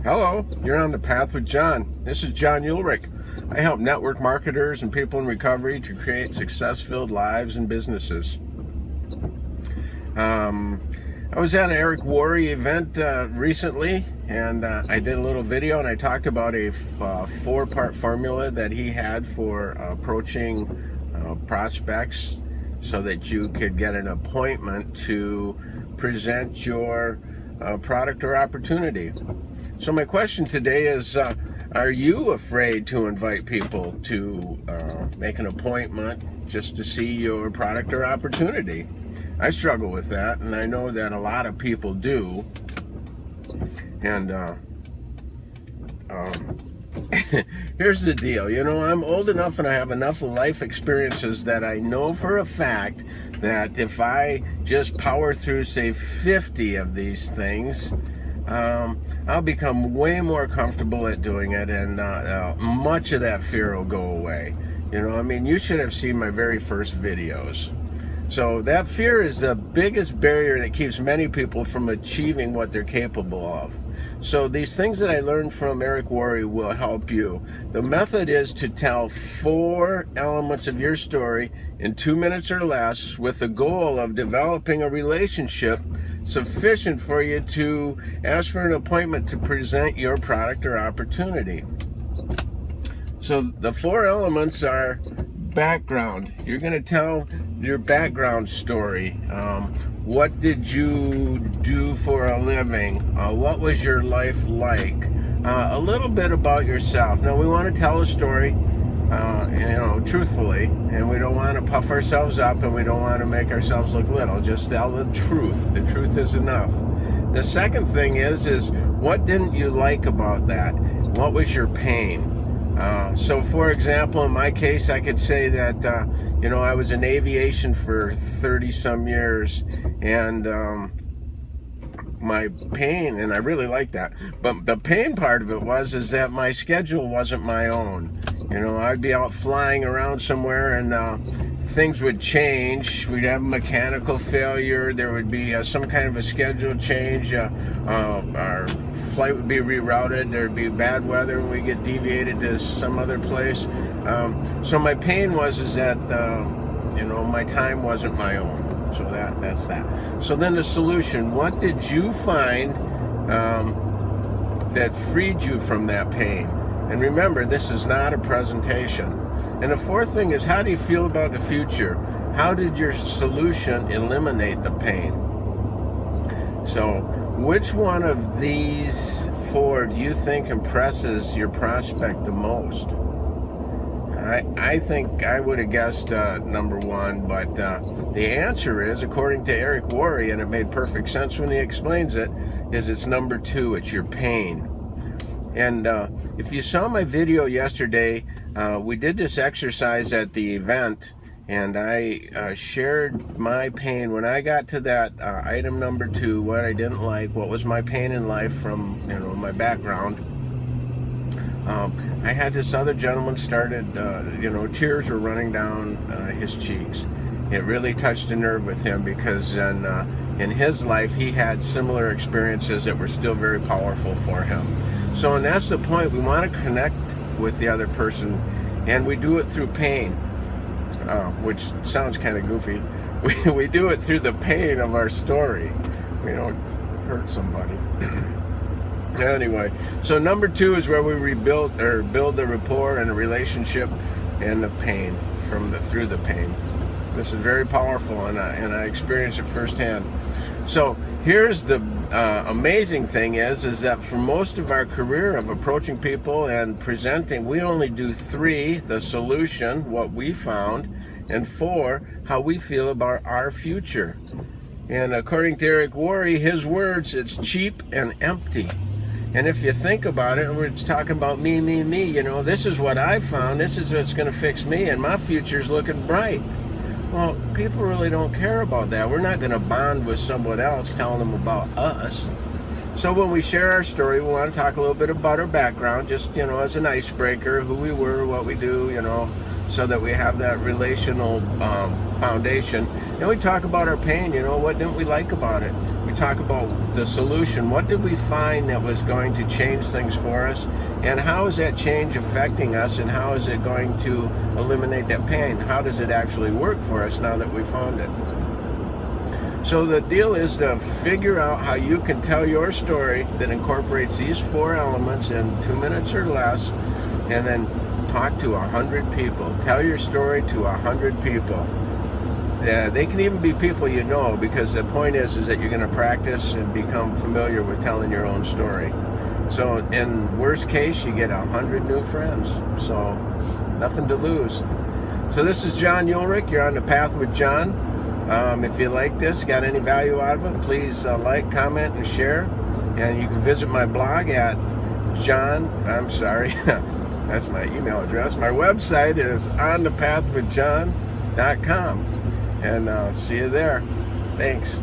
Hello, you're on The Path with John. This is John Ulrich. I help network marketers and people in recovery to create success-filled lives and businesses. I was at an Eric Worre event recently, and I did a little video, and I talked about a four-part formula that he had for approaching prospects so that you could get an appointment to present your product or opportunity. So my question today is, are you afraid to invite people to make an appointment just to see your product or opportunity? I struggle with that, and I know that a lot of people do. And here's the deal. You know, I'm old enough and I have enough life experiences that I know for a fact that if I just power through, say, 50 of these things, I'll become way more comfortable at doing it, and much of that fear will go away. You know, I mean, you should have seen my very first videos. So that fear is the biggest barrier that keeps many people from achieving what they're capable of. So these things that I learned from Eric Worre will help you. The method is to tell 4 elements of your story in 2 minutes or less, with the goal of developing a relationship sufficient for you to ask for an appointment to present your product or opportunity. So the 4 elements are background. You're going to tell your background story. What did you do for a living? What was your life like? A little bit about yourself. Now, we want to tell a story, truthfully, and we don't want to puff ourselves up, and we don't want to make ourselves look little. Just tell the truth. The truth is enough. The second thing is what didn't you like about that? What was your pain? So, for example, in my case, I could say that, I was in aviation for 30-some years, and my pain, and I really liked that, but the pain part of it is that my schedule wasn't my own. You know, I'd be out flying around somewhere, and things would change. We'd have a mechanical failure. There would be some kind of a schedule change. Our flight would be rerouted. There'd be bad weather, and we'd get deviated to some other place. So my pain is that my time wasn't my own. So that's that. So then the solution: what did you find that freed you from that pain? And remember, this is not a presentation. And the fourth thing is, how do you feel about the future? How did your solution eliminate the pain? So, which one of these 4 do you think impresses your prospect the most? I think I would have guessed number 1, but the answer is, according to Eric Worre, and it made perfect sense when he explains it, is it's number 2, it's your pain. And if you saw my video yesterday, we did this exercise at the event, and I shared my pain. When I got to that item number 2, what I didn't like, what was my pain in life from my background, I had this other gentleman started, tears were running down his cheeks. It really touched a nerve with him, because in his life he had similar experiences that were still very powerful for him. So, and that's the point. We want to connect with the other person, and we do it through pain, which sounds kind of goofy. We do it through the pain of our story. We don't hurt somebody. Anyway, so number 2 is where we build a rapport and a relationship, and the pain through the pain. This is very powerful, and I experience it firsthand. So here's the amazing thing is that for most of our career of approaching people and presenting, we only do 3, the solution, what we found, and 4, how we feel about our future. And according to Eric Worre, his words, it's cheap and empty. And if you think about it, it's talking about me. This is what I found. This is what's going to fix me, and my future's looking bright. Well, people really don't care about that. We're not going to bond with someone else telling them about us. So when we share our story, we want to talk a little bit about our background, just, as an icebreaker, who we were, what we do, so that we have that relational foundation. And we talk about our pain, what didn't we like about it? We talk about the solution. What did we find that was going to change things for us, and how is that change affecting us, and how is it going to eliminate that pain? How does it actually work for us now that we found it? So the deal is to figure out how you can tell your story that incorporates these 4 elements in 2 minutes or less, and then talk to 100 people. Tell your story to 100 people. They can even be people you know, because the point is that you're going to practice and become familiar with telling your own story. So in worst case, you get 100 new friends. So nothing to lose. So this is John Ulrich. You're on The Path with John. If you like this, got any value out of it, please like, comment, and share. And you can visit my blog at that's my email address. My website is onthepathwithjohn.com. And see you there. Thanks.